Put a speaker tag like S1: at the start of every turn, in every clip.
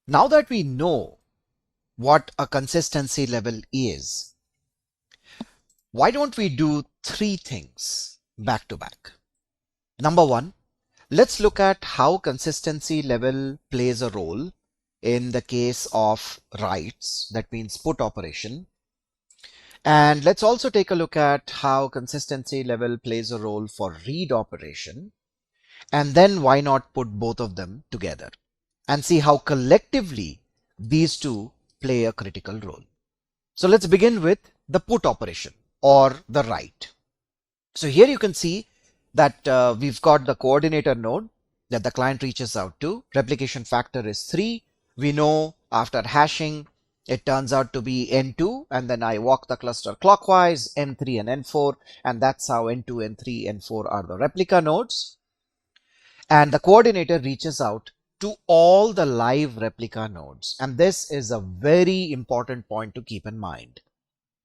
S1: Now that we know what a consistency level is, why don't we do three things back to back? Number one, let's look at how consistency level plays a role in the case of writes, that means put operation. And let's also take a look at how consistency level plays a role for read operation. And then why not put both of them together and see how collectively these two play a critical role. So let's begin with the put operation or the write. So here you can see that we've got the coordinator node that the client reaches out to. Replication factor is 3. We know after hashing it turns out to be N2, and then I walk the cluster clockwise, N3 and N4, and that's how N2, N3, N4 are the replica nodes. And the coordinator reaches out to all the live replica nodes. And this is a very important point to keep in mind.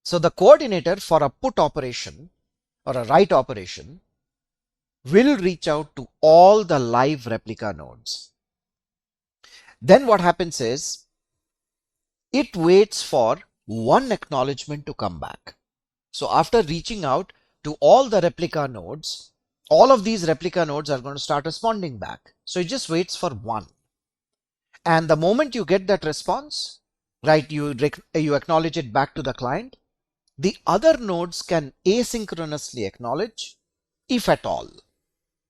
S1: So the coordinator for a put operation or a write operation will reach out to all the live replica nodes. Then what happens is it waits for one acknowledgement to come back. So after reaching out to all the replica nodes, all of these replica nodes are going to start responding back. So it just waits for one. And the moment you get that response, right, you acknowledge it back to the client, the other nodes can asynchronously acknowledge if at all.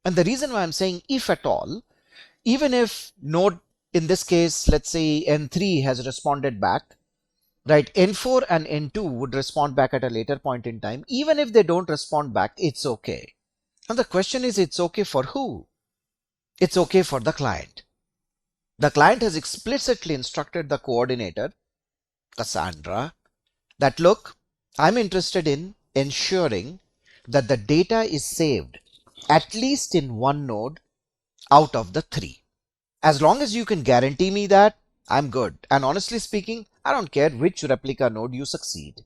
S1: And the reason why I'm saying if at all, even if node, in this case, let's say N3 has responded back, right, N4 and N2 would respond back at a later point in time. Even if they don't respond back, it's okay. And the question is, it's okay for who? It's okay for the client. The client has explicitly instructed the coordinator, Cassandra, that look, I'm interested in ensuring that the data is saved at least in one node out of the 3. As long as you can guarantee me that, I'm good. And honestly speaking, I don't care which replica node you succeed.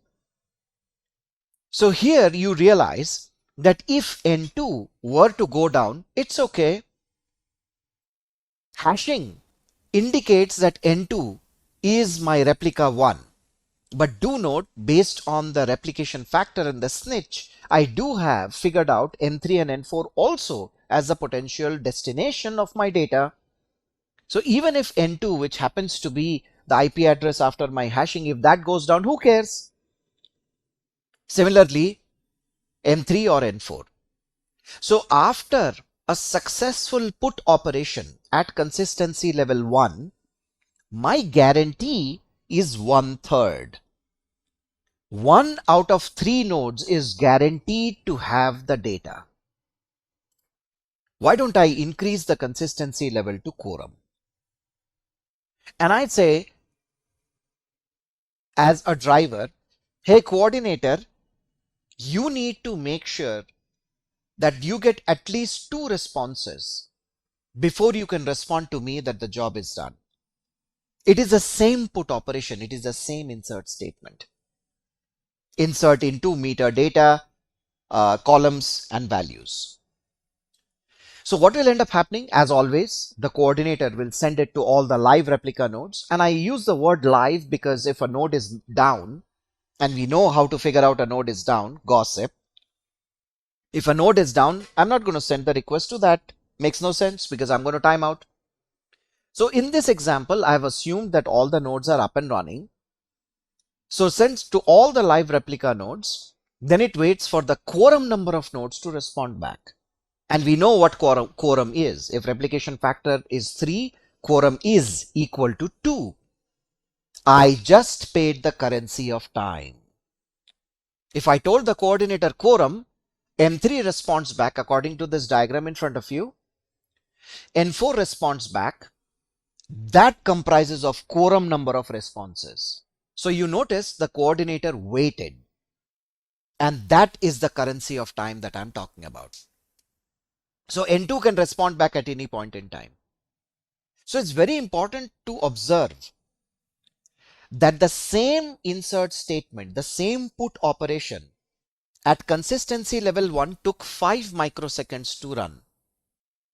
S1: So here you realize that if N2 were to go down, it's okay. Hashing indicates that N2 is my replica 1. But do note, based on the replication factor and the snitch, I do have figured out N3 and N4 also as a potential destination of my data. So even if N2, which happens to be the IP address after my hashing, if that goes down, who cares? Similarly, N3 or N4. So after a successful put operation at consistency level 1, my guarantee is 1/3. 1 out of 3 nodes is guaranteed to have the data. Why don't I increase the consistency level to quorum? And I'd say, as a driver, hey coordinator, you need to make sure that you get at least 2 responses before you can respond to me that the job is done. It is the same put operation. It is the same insert statement. Insert into meter data, columns and values. So what will end up happening? As always, the coordinator will send it to all the live replica nodes. And I use the word live because if a node is down, and we know how to figure out a node is down, gossip. If a node is down, I'm not going to send the request to that. Makes no sense because I'm going to time out. So in this example, I've assumed that all the nodes are up and running. So sends to all the live replica nodes, then it waits for the quorum number of nodes to respond back. And we know what quorum is. If replication factor is 3, quorum is equal to 2. I just paid the currency of time. If I told the coordinator quorum, N3 responds back according to this diagram in front of you. N4 responds back. That comprises of quorum number of responses. So you notice the coordinator waited. And that is the currency of time that I'm talking about. So N2 can respond back at any point in time. So it's very important to observe that the same insert statement, the same put operation at consistency level 1 took 5 microseconds to run.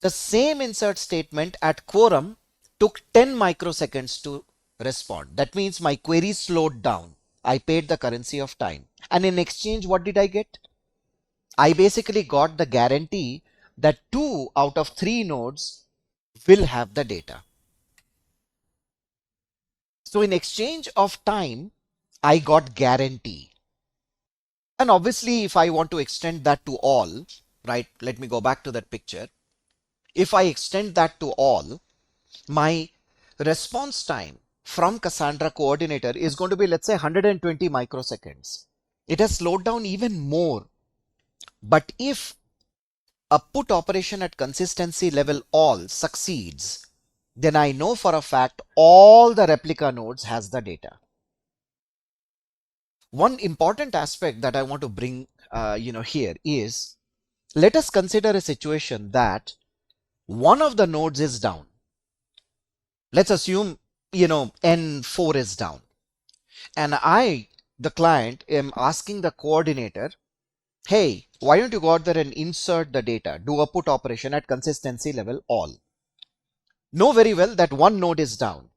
S1: The same insert statement at quorum took 10 microseconds to respond. That means my query slowed down. I paid the currency of time. And in exchange, what did I get? I basically got the guarantee that 2 out of 3 nodes will have the data. So in exchange of time, I got guarantee. And obviously, if I want to extend that to all, right, let me go back to that picture. If I extend that to all, my response time from Cassandra coordinator is going to be, let's say, 120 microseconds. It has slowed down even more. But if a put operation at consistency level all succeeds, then I know for a fact all the replica nodes has the data. One important aspect that I want to bring here is, let us consider a situation that one of the nodes is down. Let's assume N4 is down, and I, the client, am asking the coordinator, hey, why don't you go out there and insert the data, do a put operation at consistency level all. Know very well that one node is down.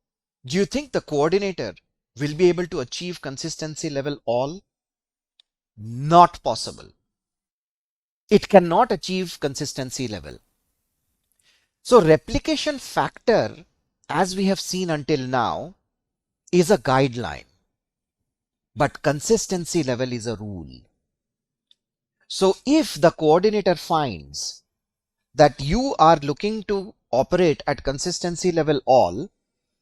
S1: Do you think the coordinator will be able to achieve consistency level all? Not possible. It cannot achieve consistency level. So replication factor, as we have seen until now, is a guideline, but consistency level is a rule. So if the coordinator finds that you are looking to operate at consistency level all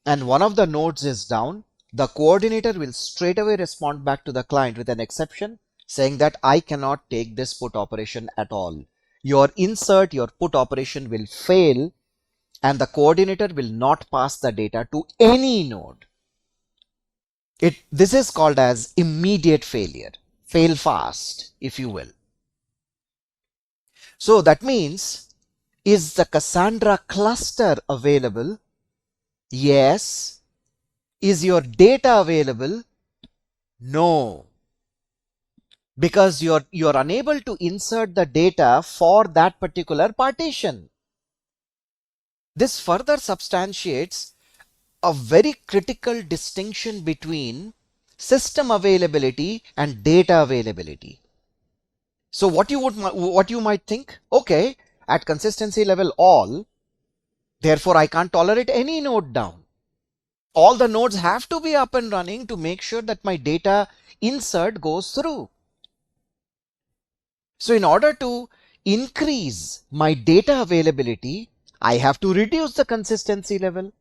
S1: and one of the nodes is down, the coordinator will straight away respond back to the client with an exception saying that I cannot take this put operation at all. Your insert, your put operation will fail and the coordinator will not pass the data to any node. This is called as immediate failure, fail fast, if you will. So that means, is the Cassandra cluster available? Yes. Is your data available? No. Because you're unable to insert the data for that particular partition. This further substantiates a very critical distinction between system availability and data availability. So what you might think, okay, at consistency level all, therefore I can't tolerate any node down. All the nodes have to be up and running to make sure that my data insert goes through. So in order to increase my data availability, I have to reduce the consistency level.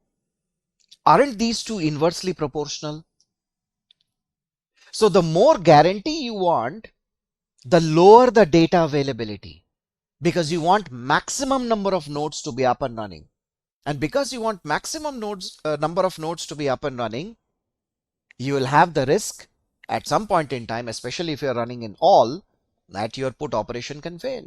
S1: Aren't these two inversely proportional? So the more guarantee you want, the lower the data availability, because you want maximum number of nodes to be up and running. And because you want maximum number of nodes to be up and running, you will have the risk at some point in time, especially if you're running in all, that your put operation can fail.